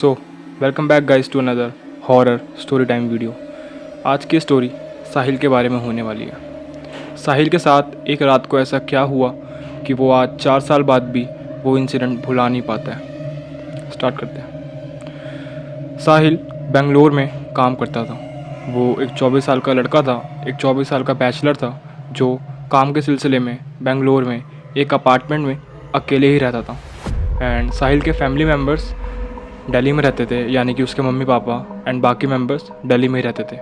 So welcome back guys to another horror story time video. आज की story साहिल के बारे में होने वाली है। साहिल के साथ एक रात को ऐसा क्या हुआ कि वो आज 4 साल बाद भी वो इंसिडेंट भुला नहीं पाता है। स्टार्ट करते हैं। साहिल बेंगलोर में काम करता था। वो एक 24 साल का लड़का था, एक 24 साल का बैचलर था जो काम के सिलसिले में बेंगलोर में एक अपार्टमेंट में अकेले ही रहता था। एंड साहिल के फैमिली मेम्बर्स दिल्ली में रहते थे, यानी कि उसके मम्मी पापा एंड बाकी मेंबर्स दिल्ली में ही रहते थे।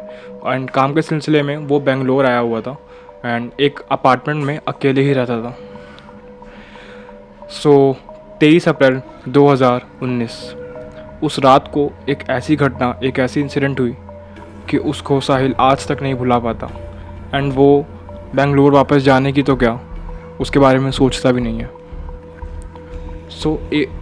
एंड काम के सिलसिले में वो बेंगलोर आया हुआ था एंड एक अपार्टमेंट में अकेले ही रहता था। 23 अप्रैल 2019 उस रात को एक ऐसी घटना, एक ऐसी इंसिडेंट हुई कि उसको साहिल आज तक नहीं भुला पाता। एंड वो बेंगलोर वापस जाने की तो क्या, उसके बारे में सोचता भी नहीं है।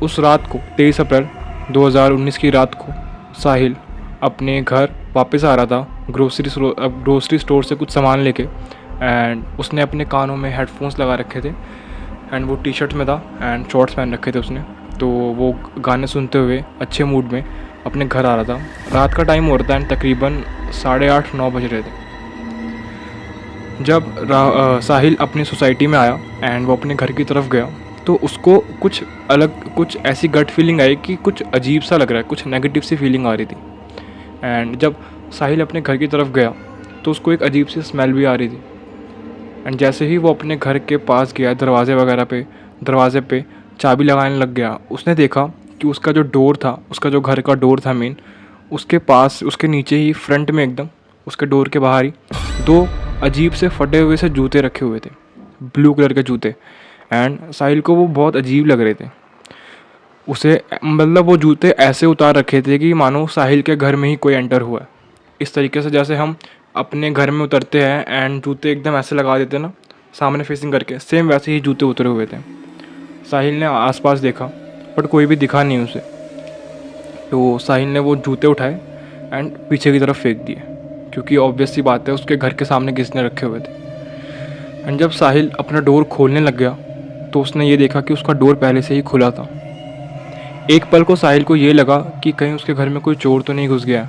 उस रात को 23 अप्रैल 2019 की रात को साहिल अपने घर वापस आ रहा था ग्रोसरी स्टोर से कुछ सामान लेके। एंड उसने अपने कानों में हेडफोन्स लगा रखे थे एंड वो टी शर्ट में था एंड शॉर्ट्स पहन रखे थे उसने। तो वो गाने सुनते हुए अच्छे मूड में अपने घर आ रहा था। रात का टाइम हो रहा था एंड तकरीबन 8:30-9 बज रहे थे जब साहिल अपनी सोसाइटी में आया एंड वो अपने घर की तरफ गया। तो उसको कुछ ऐसी गट फीलिंग आई कि कुछ अजीब सा लग रहा है, कुछ नेगेटिव सी फीलिंग आ रही थी। एंड जब साहिल अपने घर की तरफ गया तो उसको एक अजीब सी स्मेल भी आ रही थी। एंड जैसे ही वो अपने घर के पास गया, दरवाजे पे चाबी लगाने लग गया, उसने देखा कि उसका जो डोर था, उसका जो घर का डोर था मेन, उसके पास, उसके नीचे ही फ्रंट में एकदम उसके डोर के बाहर ही 2 अजीब से फटे हुए से जूते रखे हुए थे, ब्लू कलर के जूते। एंड साहिल को वो बहुत अजीब लग रहे थे। उसे मतलब वो जूते ऐसे उतार रखे थे कि मानो साहिल के घर में ही कोई एंटर हुआ है। इस तरीके से जैसे हम अपने घर में उतरते हैं एंड जूते एकदम ऐसे लगा देते हैं ना, सामने फेसिंग करके, सेम वैसे ही जूते उतरे हुए थे। साहिल ने आसपास देखा बट कोई भी दिखा नहीं उसे। तो साहिल ने वो जूते उठाए एंड पीछे की तरफ फेंक दिए, क्योंकि ऑब्वियस सी बात है उसके घर के सामने किसने रखे हुए थे। एंड जब साहिल अपना डोर खोलने लग गया तो उसने ये देखा कि उसका डोर पहले से ही खुला था। एक पल को साहिल को ये लगा कि कहीं उसके घर में कोई चोर तो नहीं घुस गया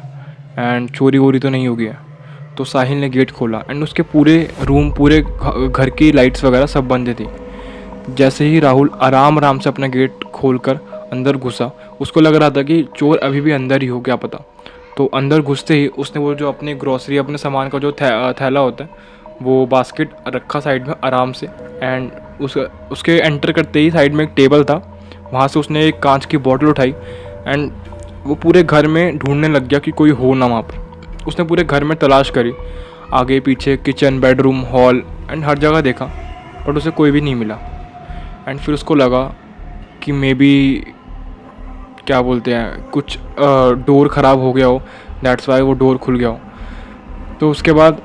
एंड चोरी वोरी तो नहीं हो गया। तो साहिल ने गेट खोला एंड उसके पूरे घर की लाइट्स वगैरह सब बंद थी। जैसे ही राहुल आराम आराम से अपना गेट खोलकर अंदर घुसा, उसको लग रहा था कि चोर अभी भी अंदर ही हो, क्या पता। तो अंदर घुसते ही उसने वो जो अपनी ग्रॉसरी, अपने सामान का जो थैला होता है, वो बास्केट रखा साइड में आराम से। एंड उसके एंटर करते ही साइड में एक टेबल था, वहाँ से उसने एक कांच की बोतल उठाई एंड वो पूरे घर में ढूंढने लग गया कि कोई हो ना वहाँ पर। उसने पूरे घर में तलाश करी, आगे पीछे, किचन, बेडरूम, हॉल एंड हर जगह देखा, बट उसे कोई भी नहीं मिला। एंड फिर उसको लगा कि मे बी, क्या बोलते हैं, कुछ डोर ख़राब हो गया हो, दैट्स वाई वो डोर खुल गया हो। तो उसके बाद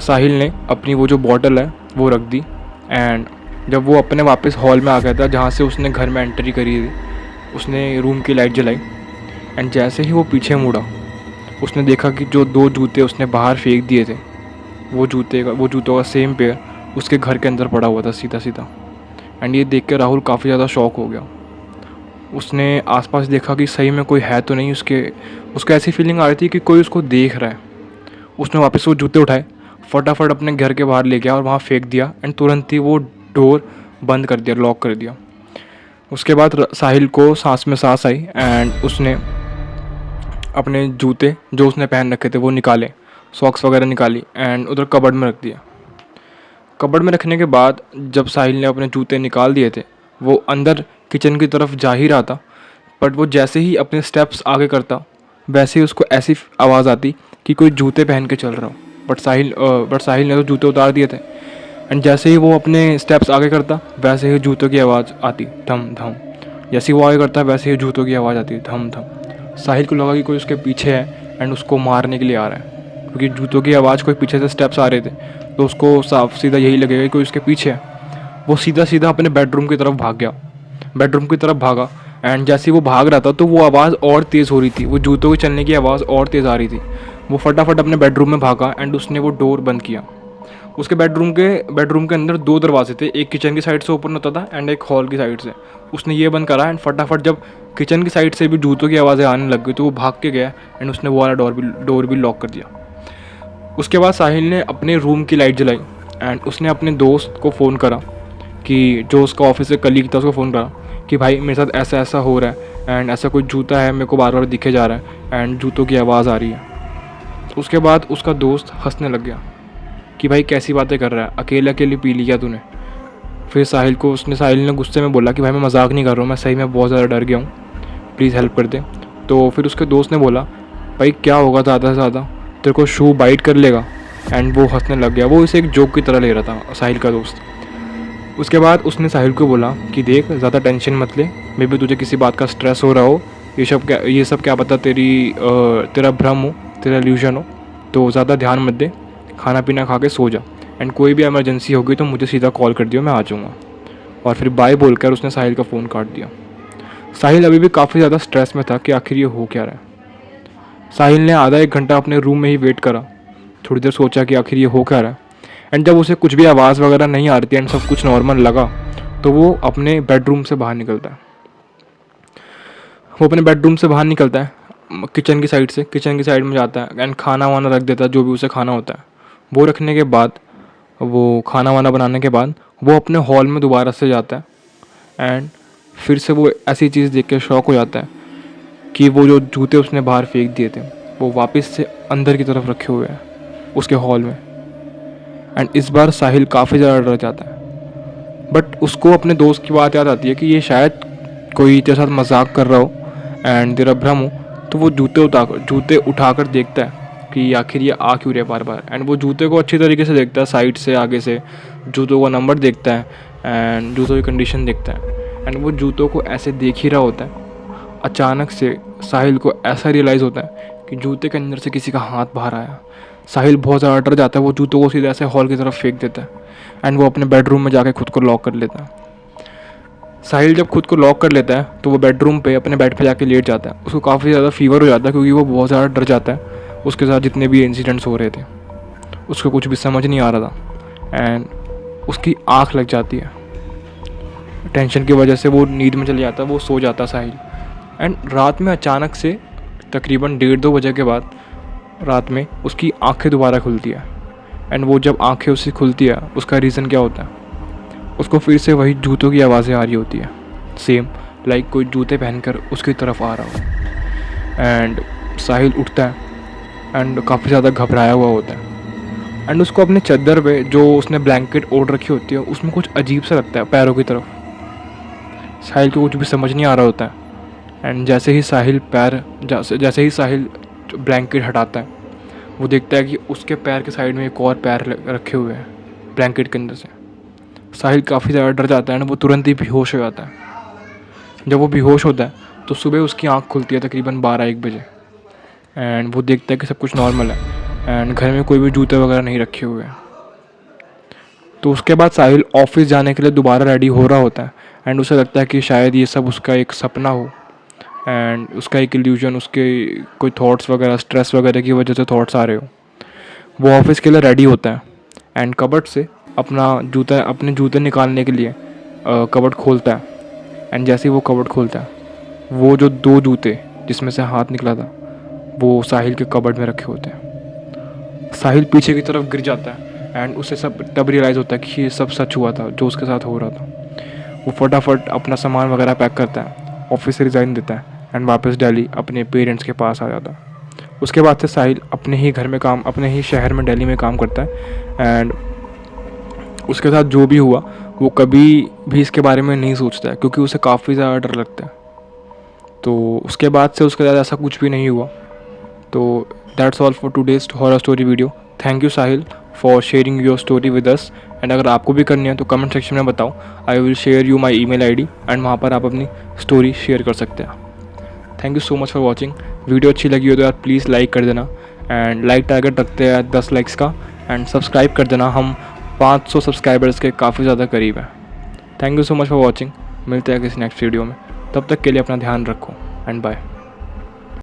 साहिल ने अपनी वो जो बॉटल है वो रख दी। एंड जब वो अपने वापस हॉल में आ गया था जहाँ से उसने घर में एंट्री करी थी, उसने रूम की लाइट जलाई एंड जैसे ही वो पीछे मुड़ा, उसने देखा कि जो 2 जूते उसने बाहर फेंक दिए थे, वो जूतों का सेम पेयर उसके घर के अंदर पड़ा हुआ था सीधा सीधा। एंड ये देख के राहुल काफ़ी ज़्यादा शॉक हो गया। उसने आसपास देखा कि सही में कोई है तो नहीं। उसको ऐसी फीलिंग आ रही थी कि कोई उसको देख रहा है। उसने वापस वो जूते उठाए, फटाफट अपने घर के बाहर ले गया और वहाँ फेंक दिया एंड तुरंत ही वो डोर बंद कर दिया, लॉक कर दिया। उसके बाद साहिल को सांस में सांस आई एंड उसने अपने जूते जो उसने पहन रखे थे वो निकाले, सॉक्स वगैरह निकाली एंड उधर कबर्ड में रख दिया। कबर्ड में रखने के बाद जब साहिल ने अपने जूते निकाल दिए थे, वो अंदर किचन की तरफ जा ही रहा था, बट वो जैसे ही अपने स्टेप्स आगे करता, वैसे ही उसको ऐसी आवाज़ आती कि कोई जूते पहन के चल रहा हो। बट साहिल ने तो जूते उतार दिए थे। एंड जैसे ही वो अपने स्टेप्स आगे करता, वैसे ही जूतों की आवाज़ आती, धम धम। जैसे ही वो आगे करता, वैसे ही जूतों की आवाज़ आती, धम धम। साहिल को लगा कि कोई उसके पीछे है एंड उसको मारने के लिए आ रहा है, क्योंकि जूतों की आवाज़, कोई पीछे से स्टेप्स आ रहे थे, तो उसको साफ सीधा यही लगेगा कि कोई उसके पीछे है। वो सीधा सीधा अपने बेडरूम की तरफ भागा। एंड जैसे ही वो भाग रहा था तो वो आवाज़ और तेज़ हो रही थी, वो जूतों के चलने की आवाज़ और तेज़ आ रही थी। वो फटाफट अपने बेडरूम में भागा एंड उसने वो डोर बंद किया। उसके बेडरूम के अंदर 2 दरवाजे थे, एक किचन की साइड से ओपन होता था एंड एक हॉल की साइड से। उसने ये बंद करा एंड फटाफट जब किचन की साइड से भी जूतों की आवाज़ें आने लग गई, तो वो भाग के गया एंड उसने वो वाला डोर भी लॉक कर दिया। उसके बाद साहिल ने अपने रूम की लाइट जलाई एंड उसने अपने दोस्त को फ़ोन करा, कि जो उसका ऑफिस से कलीग था उसको फ़ोन करा कि भाई मेरे साथ ऐसा ऐसा हो रहा है एंड ऐसा कोई जूता है मेरे को बार बार दिखे जा रहा है एंड जूतों की आवाज़ आ रही है। उसके बाद उसका दोस्त हंसने लग गया कि भाई कैसी बातें कर रहा है, अकेले अकेले पी लिया तूने। फिर साहिल ने गुस्से में बोला कि भाई मैं मजाक नहीं कर रहा हूँ, मैं सही में बहुत ज़्यादा डर गया हूँ, प्लीज़ हेल्प कर दे। तो फिर उसके दोस्त ने बोला भाई क्या होगा ज़्यादा से ज़्यादा, तेरे को शू बाइट कर लेगा। एंड वो हंसने लग गया, वो इसे एक जोक की तरह ले रहा था साहिल का दोस्त। उसके बाद उसने साहिल को बोला कि देख ज़्यादा टेंशन मत ले, मे बी तुझे किसी बात का स्ट्रेस हो रहा हो, ये सब क्या पता तेरा भ्रम हो, तेरा इल्यूजन हो, तो ज़्यादा ध्यान मत दे, खाना पीना खा के सो जा एंड कोई भी इमरजेंसी होगी तो मुझे सीधा कॉल कर दियो, मैं आ जाऊँगा। और फिर बाय बोलकर उसने साहिल का फ़ोन काट दिया। साहिल अभी भी काफ़ी ज़्यादा स्ट्रेस में था कि आखिर ये हो क्या रहा है। साहिल ने आधा एक घंटा अपने रूम में ही वेट करा, थोड़ी देर सोचा कि आखिर ये हो क्या रहा है। एंड जब उसे कुछ भी आवाज़ वगैरह नहीं आ रही थी एंड सब कुछ नॉर्मल लगा, तो वो अपने बेडरूम से बाहर निकलता है। किचन की साइड में जाता है एंड खाना वाना रख देता है, जो भी उसे खाना होता है वो रखने के बाद, वो खाना वाना बनाने के बाद वो अपने हॉल में दोबारा से जाता है एंड फिर से वो ऐसी चीज़ देख के शॉक हो जाता है कि वो जो जूते उसने बाहर फेंक दिए थे वो वापस से अंदर की तरफ रखे हुए हैं उसके हॉल में। एंड इस बार साहिल काफ़ी ज़्यादा डर जाता है, बट उसको अपने दोस्त की बात याद आती है कि ये शायद कोई तेरे साथ मजाक कर रहा हो एंड तेरा भ्रम हो। तो वो जूते उठाकर देखता है कि आखिर ये आ क्यों रहे बार बार। एंड वो जूते को अच्छी तरीके से देखता है, साइड से आगे से जूतों का नंबर देखता है एंड जूतों की कंडीशन देखता है। एंड वो जूतों को ऐसे देख ही रहा होता है, अचानक से साहिल को ऐसा रियलाइज़ होता है कि जूते के अंदर से किसी का हाथ बाहर आया। साहिल बहुत ज़्यादा डर जाता है, वो जूतों को सीधे ऐसे हॉल की तरफ फेंक देता है एंड वो अपने बेडरूम में जाके खुद को लॉक कर लेता है। साहिल जब खुद को लॉक कर लेता है तो वो बेडरूम पे अपने बेड पे जाके लेट जाता है। उसको काफ़ी ज़्यादा फीवर हो जाता है क्योंकि वो बहुत ज़्यादा डर जाता है उसके साथ जितने भी इंसिडेंट्स हो रहे थे। उसको कुछ भी समझ नहीं आ रहा था एंड उसकी आँख लग जाती है। टेंशन की वजह से वो नींद में चले जाता है, वो सो जाता है साहिल। एंड रात में अचानक से तकरीबन 1:30-2 बजे के बाद रात में उसकी आंखें दोबारा खुलती है। एंड वो जब आंखें उसकी खुलती है उसका रीज़न क्या होता है, उसको फिर से वही जूतों की आवाज़ें आ रही होती है, सेम लाइक कोई जूते पहनकर उसकी तरफ आ रहा हो। एंड साहिल उठता है एंड काफ़ी ज़्यादा घबराया हुआ होता है एंड उसको अपने चद्दर पे जो उसने ब्लैंकेट ओढ़ रखी होती है उसमें कुछ अजीब सा लगता है पैरों की तरफ। साहिल को कुछ भी समझ नहीं आ रहा होता है एंड जैसे ही साहिल ब्लैंकेट हटाता है वो देखता है कि उसके पैर के साइड में एक और पैर रखे हुए हैं ब्लैंकेट के अंदर से। साहिल काफ़ी ज़्यादा डर जाता है एंड वो तुरंत ही बेहोश हो जाता है। जब वो बेहोश होता है तो सुबह उसकी आंख खुलती है तकरीबन 12-1 बजे एंड वो देखता है कि सब कुछ नॉर्मल है एंड घर में कोई भी जूते वगैरह नहीं रखे हुए हैं। तो उसके बाद साहिल ऑफिस जाने के लिए दोबारा रेडी हो रहा होता है एंड उसे लगता है कि शायद ये सब उसका एक सपना हो एंड उसका एक इल्यूजन, उसके कोई थॉट्स वगैरह स्ट्रेस वगैरह की वजह से थॉट्स आ रहे हो। वो ऑफिस के लिए रेडी होता है एंड कबर्ड से अपने जूते निकालने के लिए कबर्ड खोलता है। एंड जैसे ही वो कबर्ड खोलता है वो जो 2 जूते जिसमें से हाथ निकला था वो साहिल के कबर्ड में रखे होते हैं। साहिल पीछे की तरफ गिर जाता है एंड उसे सब तब रियलाइज़ होता है कि ये सब सच हुआ था जो उसके साथ हो रहा था। वो फटाफट अपना सामान वगैरह पैक करता है, ऑफिस से रिज़ाइन देता है एंड वापस दिल्ली अपने पेरेंट्स के पास आ जाता है। उसके बाद से साहिल अपने ही शहर में दिल्ली में काम करता है एंड उसके साथ जो भी हुआ वो कभी भी इसके बारे में नहीं सोचता है क्योंकि उसे काफ़ी ज़्यादा डर लगता है। तो उसके बाद से उसके साथ ऐसा कुछ भी नहीं हुआ। तो that's all for today's horror story video. Thank you Sahil for sharing your story with us. And अगर आपको भी करनी है तो कमेंट सेक्शन में बताओ, I will share you my email ID and वहाँ पर आप अपनी स्टोरी शेयर कर सकते हैं। Thank you so much for watching. Video अच्छी लगी हो तो यार प्लीज़ लाइक कर देना एंड लाइक टारगेट रखते हैं 10 लाइक्स का एंड सब्सक्राइब कर देना, हम 500 सब्सक्राइबर्स के काफ़ी ज़्यादा करीब हैं। Thank you so much for watching. मिलते हैं किसी नेक्स्ट वीडियो में, तब तक के लिए अपना ध्यान रखो एंड बाय।